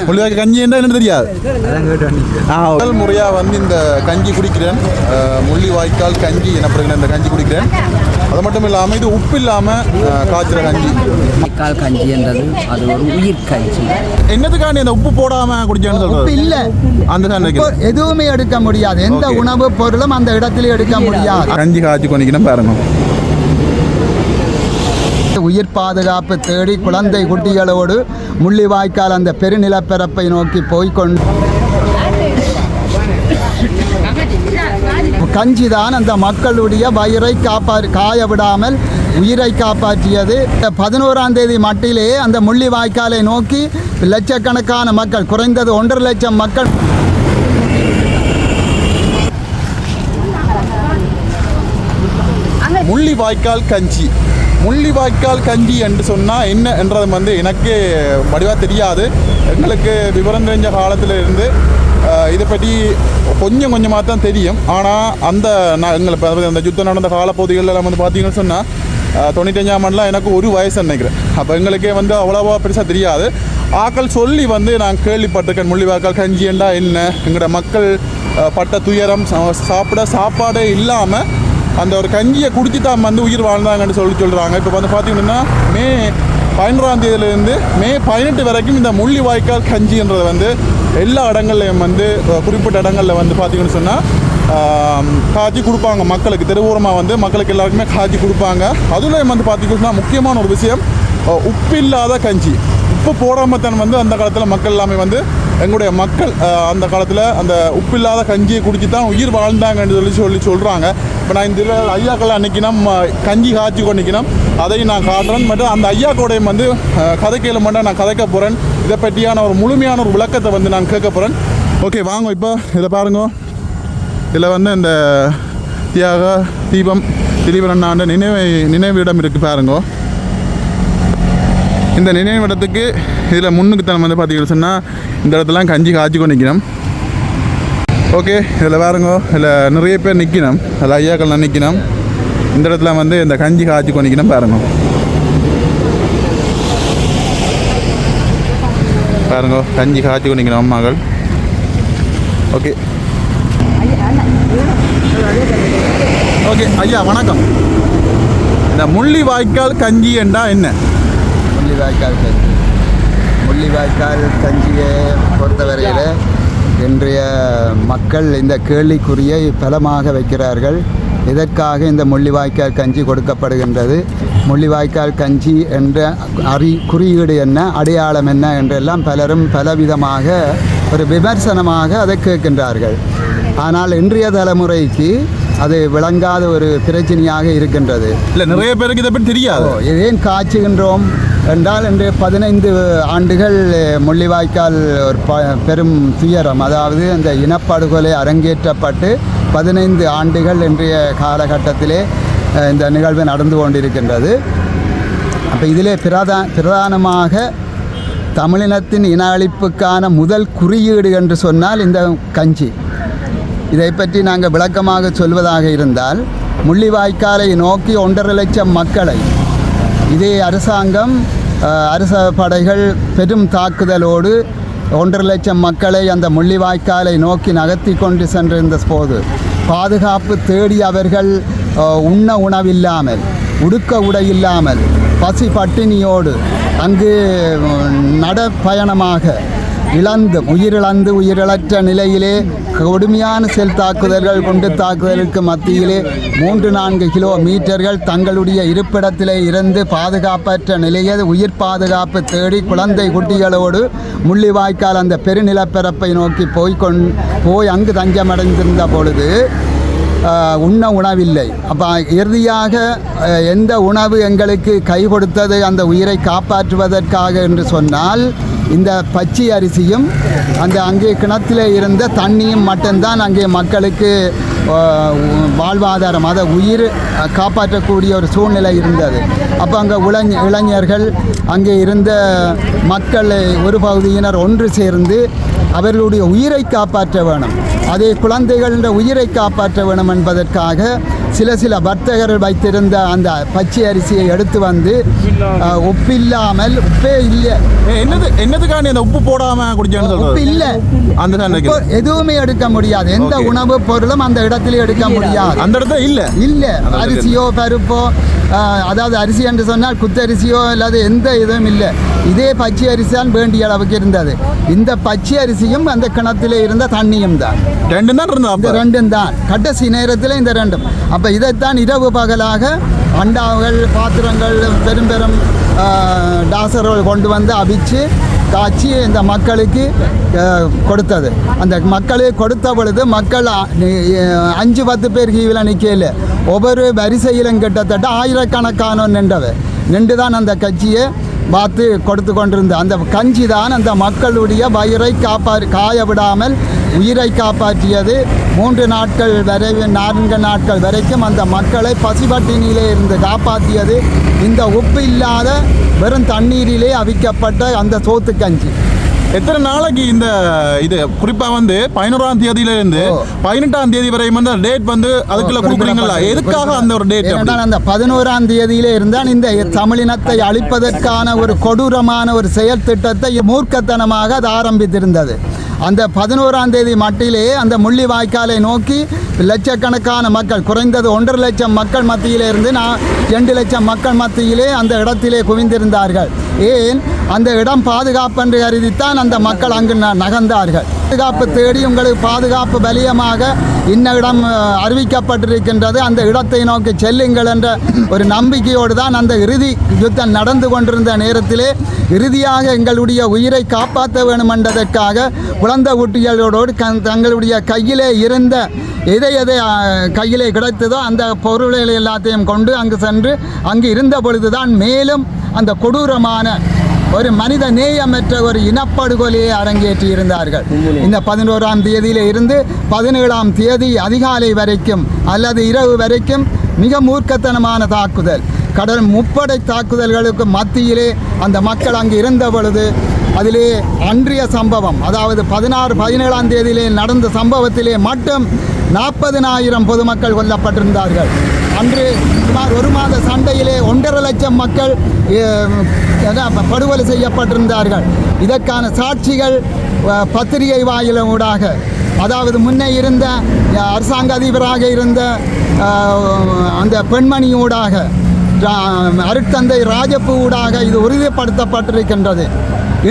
முள்ளிவாய்க்கால் கஞ்சி என்ன தெரியாது. முதல் முறையாக வந்து இந்த கஞ்சி குடிக்கிறேன். முள்ளிவாய்க்கால் கஞ்சி எனப்படுகிற இந்த கஞ்சி குடிக்கிறேன். அது மட்டும் இல்லாமல் இது உப்பு இல்லாமல் காய்ச்சிற கஞ்சி. வாய்க்கால் கஞ்சி என்றது அது ஒரு உயிர் கஞ்சி. என்னதுக்காண்டி அந்த உப்பு போடாமல் குடிச்சேன்னு சொல்றது இல்லை, அந்த எதுவுமே எடுக்க முடியாது. எந்த உணவு பொருளும் அந்த இடத்துல எடுக்க முடியாது. கஞ்சி காய்ச்சி கொண்டிக்கணும் பாருங்க. உயிர் பாதுகாப்பு தேடி குழந்தை குட்டிகளோடு முள்ளிவாய்க்கால் அந்த பெருநிலப்பரப்பை நோக்கி போய்கொண்டு கஞ்சிதான் அந்த மக்களுடைய வயிறை காய விடாமல் உயிரை காப்பாற்றியது. 11ஆம் தேதி மட்டிலே அந்த முள்ளிவாய்க்காலை நோக்கி லட்சக்கணக்கான மக்கள், குறைந்தது 1.5 லட்சம் மக்கள் முள்ளிவாய்க்கால் கஞ்சி. முள்ளிவாய்க்கால் கஞ்சி என்று சொன்னால் என்ன என்றது வந்து எனக்கு வடிவாக தெரியாது. எங்களுக்கு விவரம் தெரிஞ்ச காலத்தில் இருந்து இதை பற்றி கொஞ்சம் கொஞ்சமாக தான் தெரியும். ஆனால் எங்களுக்கு அந்த யுத்தம் நடந்த காலப்பகுதிகளெல்லாம் வந்து பார்த்தீங்கன்னு சொன்னால் 95ஆம் ஆண்டுலாம் எனக்கு ஒரு வயசு நினைக்கிறேன். அப்போ எங்களுக்கே வந்து அவ்வளோவா பெருசாக தெரியாது. ஆக்கள் சொல்லி வந்து நான் கேள்விப்பட்டிருக்கேன் முள்ளிவாய்க்கால் கஞ்சி என்றால் என்ன, எங்களோட மக்கள் பட்ட துயரம், சாப்பாடே இல்லாமல் அந்த ஒரு கஞ்சியை குடிச்சு தான் வந்து உயிர் வாழ்ந்தாங்கன்னு சொல்கிறாங்க. இப்போ வந்து பார்த்திங்கன்னா மே 11ஆம் தேதியிலேருந்து மே 18 வரைக்கும் இந்த முள்ளிவாய்க்கால் கஞ்சின்றது வந்து எல்லா இடங்கள்லையும் வந்து குறிப்பிட்ட இடங்களில் வந்து பார்த்திங்கன்னு சொன்னால் காய்ச்சி கொடுப்பாங்க மக்களுக்கு. தெருவோரமாக வந்து மக்களுக்கு எல்லாருக்குமே காய்ச்சி கொடுப்பாங்க. அதுலேயும் வந்து பார்த்திங்கன்னா முக்கியமான ஒரு விஷயம் உப்பு இல்லாத கஞ்சி. உப்பு போடாமல் தான் வந்து அந்த காலத்தில் மக்கள் எல்லாமே வந்து எங்களுடைய மக்கள் அந்த காலத்தில் அந்த உப்பு இல்லாத கஞ்சியை குடிச்சு தான் உயிர் வாழ்ந்தாங்கன்னு சொல்கிறாங்க. இப்போ நான் இந்த ஐயாக்கள் அன்றைக்கினா கஞ்சி காய்ச்சி கொண்டிக்கணும், அதையும் நான் காட்டுறேன். மற்றும் அந்த ஐயாக்கோடையும் வந்து கதைக்கையில் மட்டும் நான் கதைக்க போகிறேன். இதை பற்றியான ஒரு முழுமையான ஒரு விளக்கத்தை வந்து நான் கேட்க போகிறேன். ஓகே வாங்க. இப்போ இதை பாருங்க. இதில் வந்து இந்த தியாக தீபம் திலீபன் ஆண்ட நினைவிடம் இருக்குது பாருங்க. இந்த நினைவிடத்துக்கு இதில் முன்னுக்கு தான் வந்து பார்த்தீங்கன்னு சொன்னால் இந்த இடத்துலாம் கஞ்சி காய்ச்சி கொண்டு நிற்கணும். ஓகே, இதில் பாருங்க, இதில் நிறைய பேர் நிற்கணும். அதில் ஐயாக்கள் நிற்கணும். இந்த இடத்துல வந்து இந்த கஞ்சி காய்ச்சி கொண்டு நிற்கணும் பாருங்க கஞ்சி காய்ச்சி கொண்டு நிற்கணும் அம்மாக்கள். ஓகே ஓகே ஐயா வணக்கம். இந்த முள்ளிவாய்க்கால் கஞ்சி என்றால் என்ன? முள்ளிவாய்க்கால் கஞ்சியை பொறுத்தவரையில் இன்றைய மக்கள் இந்த கேள்விக்குறியை பலமாக வைக்கிறார்கள். இதற்காக இந்த முள்ளிவாய்க்கால் கஞ்சி கொடுக்கப்படுகின்றது. முள்ளிவாய்க்கால் கஞ்சி என்ற குறியீடு என்ன, அடையாளம் என்ன என்றெல்லாம் பலரும் பலவிதமாக ஒரு விமர்சனமாக அதை கேட்கின்றார்கள். ஆனால் இன்றைய தலைமுறைக்கு அது விளங்காத ஒரு பிரச்சனையாக இருக்கின்றது. இல்லை, நிறைய பேருக்கு இதை பற்றி தெரியாது. ஏன் காய்ச்சுகின்றோம் என்றால் இன்று 15 ஆண்டுகள் முள்ளிவாய்க்கால் ஒரு பெரும் துயரம், அதாவது அந்த இனப்படுகொலை அரங்கேற்றப்பட்டு 15 ஆண்டுகள் இன்றைய காலகட்டத்திலே இந்த நிகழ்வு நடந்து கொண்டிருக்கின்றது. அப்போ இதிலே பிரதானமாக தமிழினத்தின் இன அழிப்புக்கான முதல் குறியீடு என்று சொன்னால் இந்த கஞ்சி. இதை பற்றி நாங்கள் விளக்கமாக சொல்வதாக இருந்தால், முள்ளிவாய்க்காலை நோக்கி 1.5 லட்சம் மக்களை இதே அரசாங்கம், அரச படைகள் பெரும் தாக்குதலோடு 1.5 லட்சம் மக்களை அந்த முள்ளிவாய்க்காலை நோக்கி நகர்த்தி கொண்டு சென்றிருந்த போது பாதுகாப்பு தேடி அவர்கள் உண்ண உணவில்லாமல், உடுக்க உடையில்லாமல், பசி பட்டினியோடு அங்கு நடப்பயணமாக உயிரிழந்த நிலையிலே கொடுமையான செல் தாக்குதல்கள், குண்டு தாக்குதலுக்கு மத்தியிலே 3-4 கிலோமீட்டர்கள் தங்களுடைய இருப்பிடத்திலே இருந்து பாதுகாப்பற்ற நிலையில் உயிர் பாதுகாப்பு தேடி குழந்தை குட்டிகளோடு முள்ளிவாய்க்கால் அந்த பெருநிலப்பரப்பை நோக்கி போய் அங்கு தஞ்சமடைந்திருந்த பொழுது உண்ண உணவில்லை. அப்போ இறுதியாக எந்த உணவு எங்களுக்கு கை கொடுத்தது அந்த உயிரை காப்பாற்றுவதற்காக என்று சொன்னால், இந்த பச்சை அரிசியும் அந்த அங்கே கிணத்திலே இருந்த தண்ணியும் மட்டும்தான் அங்கே மக்களுக்கு வாழ்வாதாரம், அதை உயிர் காப்பாற்றக்கூடிய ஒரு சூழ்நிலை இருந்தது. அப்போ அங்கே இளைஞர்கள், அங்கே இருந்த மக்கள் ஒரு பகுதியினர் ஒன்று சேர்ந்து அவர்களுடைய உயிரை காப்பாற்ற வேணும், அதே குழந்தைகளின் உயிரை காப்பாற்ற வேணும் என்பதற்காக சில வர்த்தகர்கள் வைத்திருந்த அந்த பச்சை அரிசியை எடுத்து வந்து உப்பில்லாமல் உப்பே இல்லை என்னதுக்காண்டி அந்த உப்பு போடாம குடிச்சான்னு உப்பு இல்லை அந்த எதுவுமே எடுக்க முடியாது எந்த உணவுப் பொருளும் அந்த இடத்துல எடுக்க முடியாது அந்த இடத்துல இல்லை அரிசியோ பருப்போ அதாவது அரிசி என்று சொன்னால் குத்தரிசியோ இல்லாத எந்த இதுவும் இல்லை இதே பச்சை அரிசி தான் வேண்டிய அளவுக்கு இருந்தது இந்த பச்சை அரிசியும் அந்த கிணத்திலே இருந்த தண்ணியும் தான் ரெண்டும் தான் கடைசி நேரத்தில் இந்த ரெண்டும் அப்போ இதைத்தான் இரவு பகலாக அண்டாவுகள் பாத்திரங்கள் பெரும் டாசர்கள் கொண்டு வந்து அவிச்சு காய்ச்சி இந்த மக்களுக்கு கொடுத்தது அந்த மக்களுக்கு கொடுத்த பொழுது மக்கள் 5-10 பேர் கீழே நிற்கல ஒவ்வொரு வரிசையிலும் கிட்டத்தட்ட ஆயிரக்கணக்கானோர் நின்று தான் அந்த கட்சியை பார்த்து கொடுத்து கொண்டிருந்த அந்த கஞ்சி தான் அந்த மக்களுடைய வயிறை காய விடாமல் உயிரை காப்பாற்றியது 3 நாட்கள் வரை 4 நாட்கள் வரைக்கும் அந்த மக்களை பசிபட்டினியிலே இருந்து காப்பாற்றியது இந்த உப்பு இல்லாத வெறும் தண்ணீரிலே அவிக்கப்பட்ட அந்த சோத்து கஞ்சி எத்தனை நாளைக்கு இந்த இது குறிப்பா வந்து 11ஆம் தேதியிலிருந்து 18ஆம் தேதி வரை வந்து டேட் வந்து அதுக்குள்ள கொடுக்குறீங்களா எதுக்காக அந்த ஒரு டேட் அந்த 11ஆம் தேதியிலே இருந்தால் இந்த தமிழினத்தை அழிப்பதற்கான ஒரு கொடூரமான ஒரு செயல் திட்டத்தை மூர்க்கத்தனமாக அது ஆரம்பித்திருந்தது அந்த 11ஆம் தேதி மட்டிலே அந்த முள்ளிவாய்க்காலை நோக்கி லட்சக்கணக்கான மக்கள் குறைந்தது 1.5 லட்சம் மக்கள் மத்தியிலே இருந்து 2 லட்சம் மக்கள் மத்தியிலே அந்த இடத்திலே குவிந்திருந்தார்கள் ஏன் அந்த இடம் பாதுகாப்பு என்று கருதித்தான் அந்த மக்கள் அங்கு நகர்ந்தார்கள் பாதுகாப்பு தேடி உங்களுக்கு பாதுகாப்பு வலயமாக இன்ன இடம் அறிவிக்கப்பட்டிருக்கின்றது அந்த இடத்தை நோக்கி செல்லுங்கள் என்ற ஒரு நம்பிக்கையோடு தான் அந்த இறுதி யுத்தம் நடந்து கொண்டிருந்த நேரத்திலே இறுதியாக எங்களுடைய உயிரை காப்பாற்ற வேண்டும் என்பதற்காக குழந்தை குட்டிகளோடு தங்களுடைய கையிலே இருந்த எதை கையிலே கிடைத்ததோ அந்த பொருள்களை எல்லாத்தையும் கொண்டு அங்கு சென்று அங்கு இருந்த பொழுதுதான் மேலும் அந்த கொடூரமான ஒரு மனித நேயமற்ற ஒரு இனப்படுகொலையை அரங்கேற்றி இருந்தார்கள் இந்த 11ஆம் தேதியில இருந்து 17ஆம் தேதி அதிகாலை வரைக்கும் அல்லது இரவு வரைக்கும் மிக மூர்க்கத்தனமான தாக்குதல் கடல் முப்படை தாக்குதல்களுக்கு மத்தியிலே அந்த மக்கள் அங்கு இருந்த பொழுது அதிலே அன்றைய சம்பவம் அதாவது 17ஆம் தேதியிலே நடந்த சம்பவத்திலே மட்டும் 40,000 பொதுமக்கள் கொல்லப்பட்டிருந்தார்கள் அன்று சுமார் 1 மாத சண்டையிலே 1.5 லட்சம் மக்கள் படுகொலை செய்யப்பட்டிருந்தார்கள் இதற்கான சாட்சிகள் பத்திரிகை வாயிலூடாக அதாவது முன்னே இருந்த அரசாங்க அதிபராக இருந்த அந்த பெண்மணியூடாக அருட்தந்தை ராஜப்பு ஊடாக இது உறுதிப்படுத்தப்பட்டிருக்கின்றது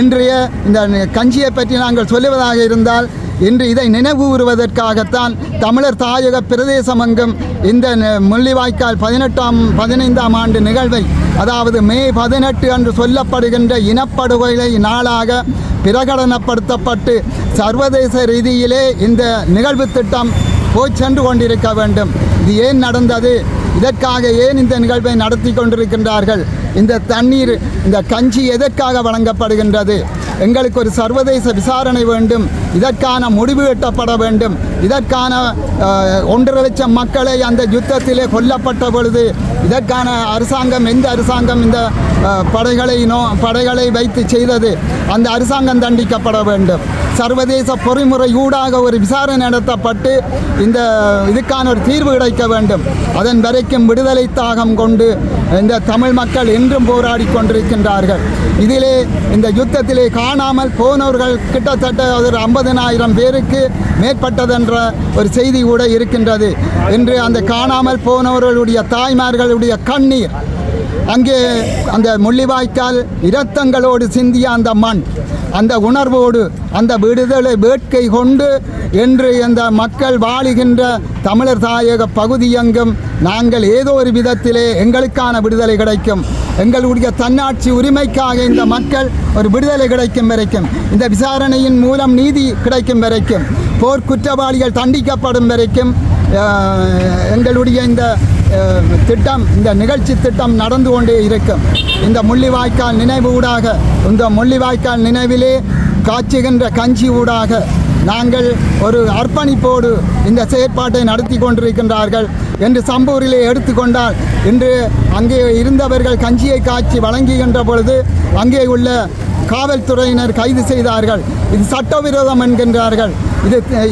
இன்றைய இந்த கஞ்சியை பற்றி நாங்கள் சொல்லுவதாக இருந்தால் இன்று இதை நினைவுறுவதற்காகத்தான் தமிழர் தாயக பிரதேசமெங்கும் இந்த முள்ளிவாய்க்கால் 15ஆம் ஆண்டு நிகழ்வை அதாவது மே 18 அன்று சொல்லப்படுகின்ற இனப்படுகொலை நாளாக பிரகடனப்படுத்தப்பட்டு சர்வதேச ரீதியிலே இந்த நிகழ்வு திட்டம் போய் சென்று கொண்டிருக்க வேண்டும் இது ஏன் நடந்தது இதற்காக ஏன் இந்த நிகழ்வை நடத்தி கொண்டிருக்கின்றார்கள் இந்த தண்ணீர் இந்த கஞ்சி எதற்காக வழங்கப்படுகின்றது எங்களுக்கு ஒரு சர்வதேச விசாரணை வேண்டும் இதற்கான முடிவு எட்டப்பட வேண்டும் இதற்கான 1.5 லட்சம் மக்களை அந்த யுத்தத்திலே கொல்லப்பட்ட பொழுது இதற்கான அரசாங்கம் எந்த அரசாங்கம் இந்த படைகளை வைத்து செய்தது அந்த அரசாங்கம் தண்டிக்கப்பட வேண்டும் சர்வதேச பொறிமுறையூடாக ஒரு விசாரணை நடத்தப்பட்டு இதுக்கான ஒரு தீர்வு கிடைக்க வேண்டும் அதன் வரைக்கும் விடுதலை தாகம் கொண்டு இந்த தமிழ் மக்கள் என்றும் போராடி கொண்டிருக்கின்றார்கள் இதிலே இந்த யுத்தத்திலே காணாமல் போனவர்கள் கிட்டத்தட்ட ஒரு 50,000 பேருக்கு மேற்பட்டதென்ற ஒரு செய்தி கூட இருக்கின்றது என்று அந்த காணாமல் போனவர்களுடைய தாய்மார்களுடைய கண்ணீர் அங்கே அந்த முள்ளிவாய்க்கால் இரத்தங்களோடு சிந்திய அந்த மண் அந்த உணர்வோடு அந்த விடுதலை வேட்கை கொண்டு என்று அந்த மக்கள் வாழுகின்ற தமிழர் தாயக பகுதியெங்கும் நாங்கள் ஏதோ ஒரு விதத்திலே எங்களுக்கான விடுதலை கிடைக்கும் எங்களுடைய தன்னாட்சி உரிமைக்காக இந்த மக்கள் ஒரு விடுதலை கிடைக்கும் வரைக்கும் இந்த விசாரணையின் மூலம் நீதி கிடைக்கும் வரைக்கும் போர் குற்றவாளிகள் தண்டிக்கப்படும் வரைக்கும் எங்களுடைய இந்த திட்டம் இந்த நிகழ்ச்சி திட்டம் நடந்து கொண்டே இருக்கும் இந்த முள்ளிவாய்க்கால் நினைவு ஊடாக இந்த முள்ளிவாய்க்கால் நினைவிலே காய்ச்சுகின்ற கஞ்சி ஊடாக நாங்கள் ஒரு அர்ப்பணிப்போடு இந்த செயற்பாட்டை நடத்தி கொண்டிருக்கின்றார்கள் என்று சம்பூரிலே எடுத்துக்கொண்டால் இன்று அங்கே இருந்தவர்கள் கஞ்சியை காய்ச்சி வழங்குகின்ற பொழுது அங்கே உள்ள காவல்துறையினர் கைது செய்தார்கள். இது சட்டவிரோதம் என்கின்றார்கள்.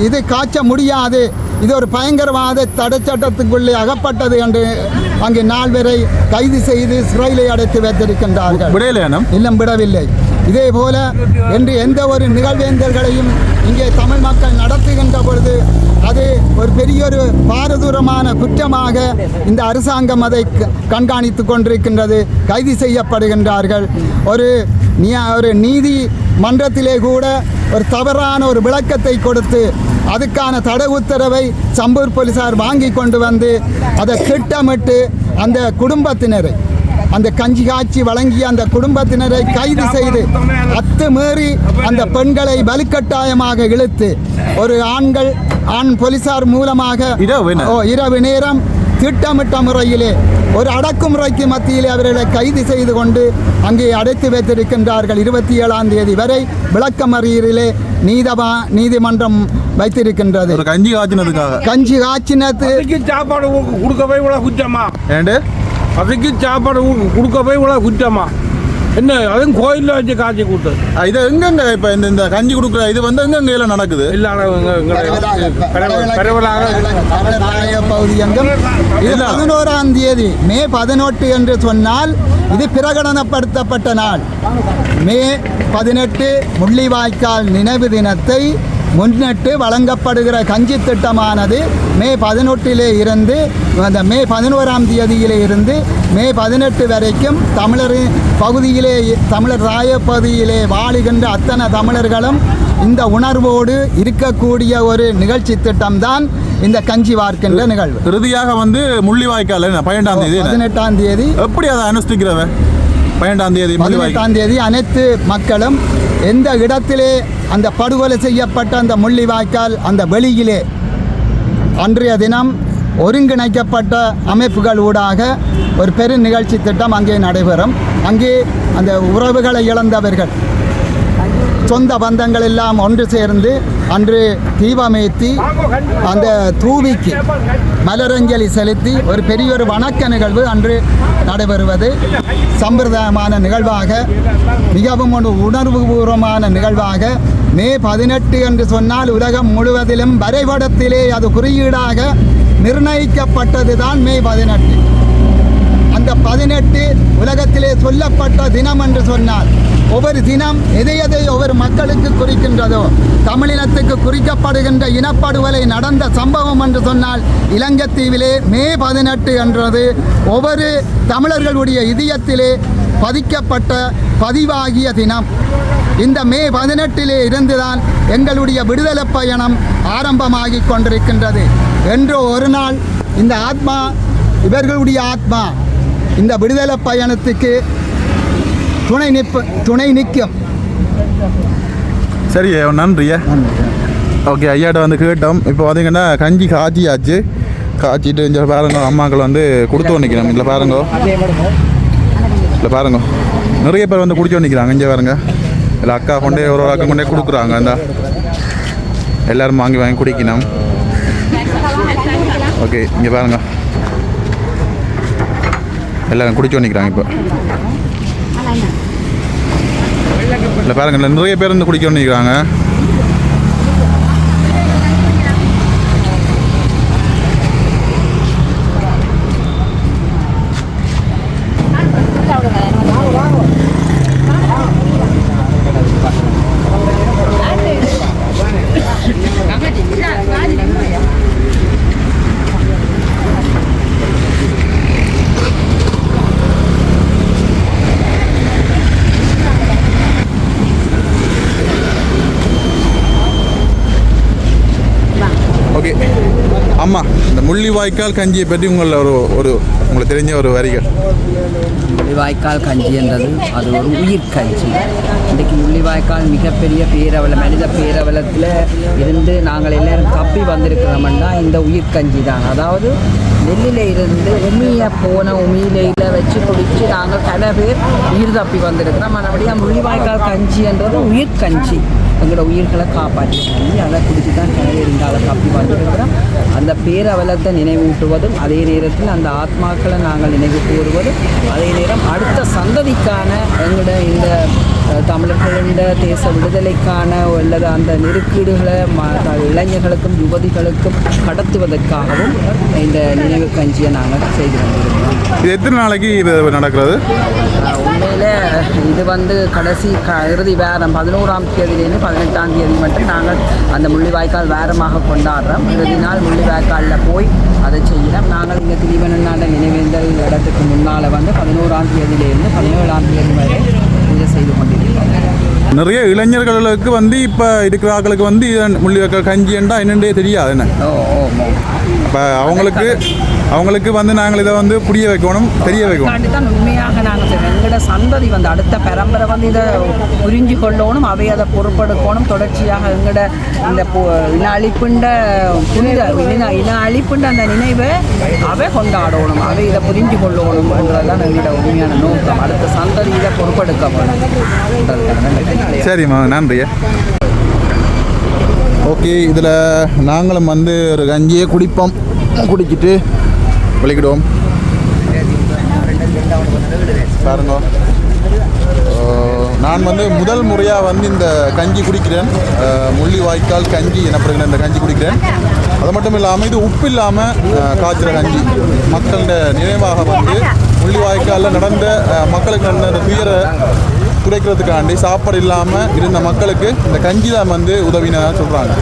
இது காய்ச்ச முடியாது, இது ஒரு பயங்கரவாத தடை சட்டத்துக்குள்ளே அகப்பட்டது என்று அங்கே 4 பேரை கைது செய்து சிறையிலே அடைத்து வைத்திருக்கின்றார்கள். இல்லம் விடவில்லை. இதே போல என்று எந்த ஒரு நிகழ்வேந்தல்களையும் இங்கே தமிழ் மக்கள் நடத்துகின்ற பொழுது அது ஒரு பெரிய ஒரு பாரதூரமான குற்றமாக இந்த அரசாங்கம் அதை கண்காணித்து கொண்டிருக்கின்றது. கைது செய்யப்படுகின்றார்கள். ஒரு நீதி மன்றத்திலே கூட ஒரு தவறான ஒரு விளக்கத்தை கொடுத்து அதுக்கான தடை உத்தரவை சம்பூர் போலீசார் வாங்கி கொண்டு வந்து அதை திட்டமிட்டு அந்த குடும்பத்தினரை, அந்த கஞ்சி காய்ச்சி வழங்கிய அந்த குடும்பத்தினரை கைது செய்து அத்துமீறி அந்த பெண்களை வலுக்கட்டாயமாக இழுத்து ஒரு ஆண் போலீசார் மூலமாக இரவு நேரம் திட்டமிட்ட முறையிலே ஒரு அடக்குமுறைக்கு மத்தியிலே அவர்களை கைது செய்து கொண்டு அங்கே அடைத்து வைத்திருக்கின்றார்கள். 27ஆம் தேதி வரை விளக்கமறியலிலே நீதிமன்றம் வைத்திருக்கின்றது. கஞ்சி காய்ச்சினது சாப்பாடு கொடுக்கவே இவ்வளவு குற்றமா? அதுக்கு சாப்பாடு கொடுக்கவே இவ்வளவு குற்றமா? என்ன அதுவும் கோயிலில் வச்சு காய்ச்சி கூட்டு இது எங்கெங்க இப்போ இந்த கஞ்சி கொடுக்குற இது வந்து எங்கெங்க நடக்குது? பகுதி எங்கும் 11ஆம் தேதி மே 18 என்று சொன்னால் இது பிரகடனப்படுத்தப்பட்ட நாள். மே 18 முள்ளிவாய்க்கால் நினைவு தினத்தை முன்னிட்டு வழங்கப்படுகிற கஞ்சி திட்டமானது மே 18 இருந்து அந்த மே 11ஆம் தேதியிலே இருந்து மே 18 வரைக்கும் தமிழரின் பகுதியிலே, தமிழர் ராய பகுதியிலே வாழுகின்ற அத்தனை தமிழர்களும் இந்த உணர்வோடு இருக்கக்கூடிய ஒரு நிகழ்ச்சி திட்டம்தான் இந்த கஞ்சி வார்க்கின்ற நிகழ்வு. இறுதியாக வந்து முள்ளிவாய்க்கால் 18ஆம் தேதி எப்படி அதை அனுஷ்டிக்கிறவ? 18ஆம் தேதி அனைத்து மக்களும் எந்த இடத்திலே அந்த படுகொலை செய்யப்பட்ட அந்த முள்ளிவாய்க்கால் அந்த வெளியிலே அன்றைய தினம் ஒருங்கிணைக்கப்பட்ட அமைப்புகள் ஊடாக ஒரு பெரு நிகழ்ச்சி திட்டம் அங்கே நடைபெறும். அங்கே அந்த உறவுகளை இழந்தவர்கள், சொந்த பந்தங்கள் எல்லாம் ஒன்று சேர்ந்து அன்று தீபமேற்றி அந்த தூவிக்கு மலரஞ்சலி செலுத்தி ஒரு பெரிய ஒரு வணக்க நிகழ்வு அன்று நடைபெறுவது சம்பிரதாயமான நிகழ்வாக, மிகவும் ஒரு உணர்வுபூர்வமான நிகழ்வாக மே 18 என்று சொன்னால் உலகம் முழுவதிலும் வரைபடத்திலே அது குறியீடாக நிர்ணயிக்கப்பட்டது தான் மே 18. அந்த 18 உலகத்திலே சொல்லப்பட்ட தினம் என்று சொன்னால் ஒவ்வொரு தினம் எதை ஒவ்வொரு மக்களுக்கு குறிக்கின்றதோ, தமிழினத்துக்கு குறிக்கப்படுகின்ற இனப்படுகொலை நடந்த சம்பவம் என்று சொன்னால் இலங்கைத்தீவிலே மே 18 என்றது ஒவ்வொரு தமிழர்களுடைய இதயத்திலே பதிக்கப்பட்ட பதிவாகிய தினம். இந்த மே 18 இருந்துதான் எங்களுடைய விடுதலை பயணம் ஆரம்பமாகி கொண்டிருக்கின்றது. என்றோ ஒரு நாள் இந்த ஆத்மா, இவர்களுடைய ஆத்மா இந்த விடுதலை பயணத்துக்கு துணை நிற்கும். சரி, நன்றியா. ஓகே, ஐயாட்ட வந்து கேட்டோம். இப்போ பார்த்தீங்கன்னா கஞ்சி காய்ச்சியாச்சு. காய்ச்சிட்டு இந்த பாருங்க அம்மாக்கள் வந்து கொடுத்து நிற்கிறோம். இல்லை பாருங்க, இல்லை பாருங்க நிறைய பேர் வந்து குடிச்சு நிற்கிறாங்க. இங்கே பாருங்க, இல்லை அக்கா கொண்டே ஒரு அக்கா கொண்டே கொடுக்குறாங்க. அந்த எல்லோரும் வாங்கி குடிக்கணும். ஓகே, இங்கே பாருங்க எல்லோரும் குடிச்சு நிற்கிறாங்க. இப்போ இல்லை பாருங்க, நிறைய பேர் வந்து குடிக்க நிற்கிறாங்க. ஓகே அம்மா, இந்த முள்ளிவாய்க்கால் கஞ்சியை பற்றி உங்களுக்கு தெரிஞ்ச ஒரு வரிகள். முள்ளிவாய்க்கால் கஞ்சி என்றது அது ஒரு உயிர் கஞ்சி. இன்றைக்கு முள்ளிவாய்க்கால் மிகப்பெரிய மனித பேரவலத்தில் இருந்து நாங்கள் எல்லோரும் தப்பி வந்திருக்கிறோம்னா இந்த உயிர் கஞ்சி தான். அதாவது நெல்லில் இருந்து உமியில வச்சு குடித்து நாங்கள் பல பேர் உயிர் தப்பி வந்திருக்கிறோம். மறுபடியும் முள்ளிவாய்க்கால் கஞ்சி என்றது உயிர் கஞ்சி. எங்களோட உயிர்களை காப்பாற்றி அதை குடிச்சு தான் கிணறு இருந்தாலும் தப்பி வந்துருக்கிறோம். அந்த பேரவலத்தை நினைவூட்டுவதும் அதே நேரத்தில் அந்த ஆத்மாக்களை நாங்கள் நினைவு கூறுவதும் அதே நேரம் அடுத்த சந்ததிக்கான எங்களோட இந்த தமிழர்களின் தேச விடுதலைக்கான அல்லது அந்த நெருக்கீடுகளை இளைஞர்களுக்கும் யுவதிகளுக்கும் கடத்துவதற்காகவும் இந்த நினைவு கஞ்சியை நாங்கள் செய்து கொண்டிருக்கிறோம். இது எத்தனை நாளைக்கு இது நடக்கிறது? உண்மையில் இது கடைசி இறுதி வாரம் 11ஆம் தேதியிலேருந்து 18ஆம் தேதி மட்டும் நாங்கள் அந்த முள்ளிவாய்க்கால் வாரமாக கொண்டாடுறோம். இறுதி நாள் முள்ளிவாய்க்காலில் போய் அதை செய்கிறோம். நாங்கள் இங்கே திரிவனநாட நினைவேந்தல் இடத்துக்கு முன்னால் 11ஆம் தேதியிலேருந்து 17ஆம் தேதி வரை இதை செய்து கொண்டிருக்கிறோம். நிறைய இளைஞர்களுக்கு இப்போ இருக்கிற ஆட்களுக்கு இது முள்ளிவாய்க்கால் கஞ்சின்றா என்னென்றே தெரியாது என்ன. இப்போ அவங்களுக்கு நாங்கள் இதை புரிய வைக்கணும், தெரிய வைக்கணும். தான் உண்மையாக நாங்கள் எங்களோட சந்ததி அடுத்த பரம்பரை இதை புரிஞ்சு கொள்ளணும், அவை அதை பொறுப்பெடுக்கணும். தொடர்ச்சியாக எங்களோட இந்த இன அழிப்புண்ட இன அழிப்புண்ட அந்த நினைவை அவை கொண்டாடணும், அவை இதை புரிஞ்சு கொள்ளணும் என்றதான் எங்களோட உண்மையான நோக்கம். அடுத்த சந்ததி இதை பொறுப்பெடுக்கப்படும். சரிம்மா, நன்றி. ஓகே, இதில் நாங்களும் ஒரு கஞ்சியை குடிச்சிட்டு விளக்கிடுவோம் பாருங்க. நான் முதல் முறையாக இந்த கஞ்சி குடிக்கிறேன். முள்ளிவாய்க்கால் கஞ்சி எனப்படுகிற இந்த கஞ்சி குடிக்கிறேன். அது மட்டும் இல்லாமல் இது உப்பு இல்லாமல் காய்ச்சிற கஞ்சி. மக்களோட நினைவாக முள்ளிவாய்க்காலில் நடந்த மக்களுக்கு நடந்த துயரை குறைக்கிறதுக்காண்டி சாப்பாடு இல்லாமல் இருந்த மக்களுக்கு இந்த கஞ்சி தான் உதவினதாக சொல்கிறாங்க.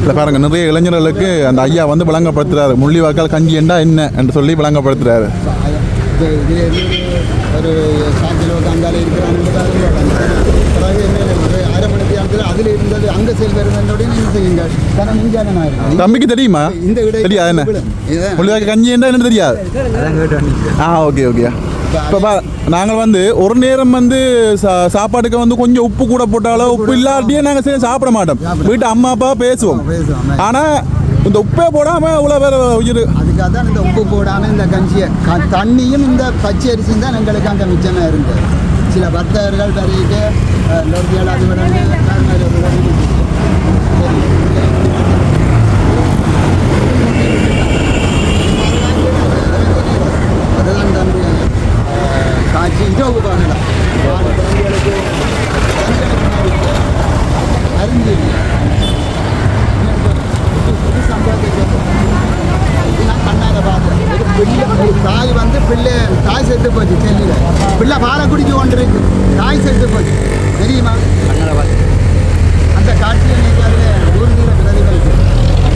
இல்லை பாருங்கள், நிறைய இளைஞர்களுக்கு அந்த ஐயா விளங்கப்படுத்துகிறாரு முள்ளிவாய்க்கால் கஞ்சி என்றா என்ன என்று சொல்லி விளங்கப்படுத்துகிறாரு. ஒரு சாக்கிலோ கங்கால இருக்கிறாங்க அரை மணிக்கு அதில் இருந்தது அங்கே செல்வதோட என்ன செய்யுங்க தம்பிக்கு தெரியுமா? இந்த தெரியாது என்ன முள்ளிவாய்க்கால் கஞ்சி என்றா என்ன தெரியாது. Okay okay. இப்போ நாங்கள் ஒரு நேரம் சாப்பாட்டுக்கு கொஞ்சம் உப்பு கூட போட்டாலோ உப்பு இல்லாட்டியே நாங்கள் சரி சாப்பிட மாட்டோம். வீட்டு அம்மா அப்பா பேசுவோம். ஆனால் இந்த உப்பே போடாமல் இவ்வளோ வேறு உயிர். அதுக்காக தான் இந்த உப்பு போடாமல் இந்த கஞ்சியை தண்ணியும் இந்த பச்சை அரிசியும் தான் எங்களுக்கு அங்கே மிச்சமாக இருந்தது. சில பக்தர்கள் பெரிய லொர்ஜியால் அது அதுதான் தம்பி காட்சி இரவு பார்க்கலாம் அறிஞ்சு கண்ணார பார்த்தேன். தாய் தாய் செத்து போச்சு செல்லியில். பிள்ளை பாலை குடிக்க கொண்டிருக்கு, தாய் செத்து போச்சு தெரியுமா? அந்த காட்சியை நீங்கள் அதில் ஊர்தியில் பிரதிபலிச்சு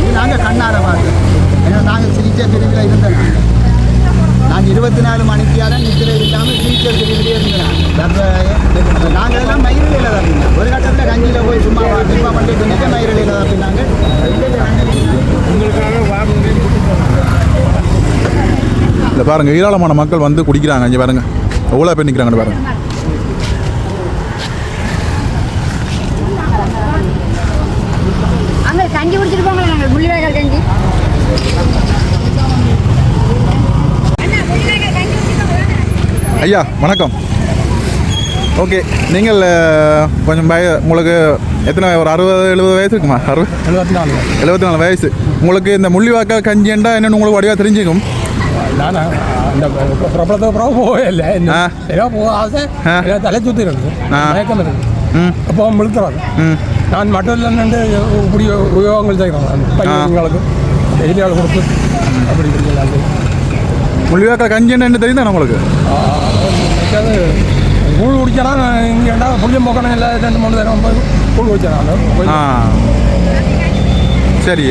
இது நாங்கள் கண்ணார பார்த்தோம். ஏன்னா நாங்கள் சிகிச்சை பிரிவில் இருந்தோம். நான் 24 மணித்தியாலும் நித்திரை இல்லாமல் சிகிச்சை பிரிவிலே இருந்தேன். நாங்கள் எல்லாம் மயிரில் தப்பிங்க. ஒரு கட்டத்தில் கஞ்சியில் போய் சும்மா பண்ணிட்டு நிற்க மயிரில் தப்பினாங்க. இல்லை பாருங்கள், ஏராளமான மக்கள் குடிக்கிறாங்க. இங்கே பாருங்கள் எவ்வளோ பேர் நிற்கிறாங்கன்னு பாருங்கள். அங்கே கஞ்சி குடிச்சிட்டு போங்களா? நாங்கள் முள்ளிவாய்க்கால் கஞ்சி. ஐயா வணக்கம். ஓகே, நீங்கள் கொஞ்சம் உங்களுக்கு எத்தனை ஒரு 60-70 வயசு இருக்குமா? 74 வயசு. உங்களுக்கு இந்த முள்ளிவாய்க்கால் கஞ்சிண்டா என்னென்னு உங்களுக்கு வடிவாக தெரிஞ்சுக்கும். நான் இந்த பிரபலத்தை போகவே இல்லை. ஏதோ போகாத தலை சுற்றி இருக்குது, மயக்கம் இருக்குது, அப்போ விழுத்துறாங்க. நான் மட்டும் இல்லைன்னு இப்படி உபயோகங்கள் செய்கிறோம் பையன்களுக்கு எதிரியால் கொடுத்து அப்படி முள்ளிவாய்க்கால் கஞ்சிண்டா என்ன தெரியும் தானே உங்களுக்கு? கூழ் குடிச்சா இங்கேண்டா புளியம் போக்கணும் இல்லை 2-3 தரம் கூழ் குடிச்சாங்க. சரி.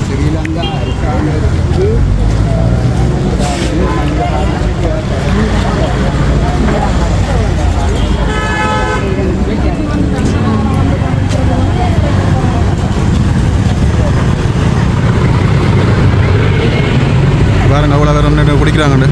ஸ்ரீலங்கா அரசாங்கத்துக்கு குடிக்கிறாங்கன்னு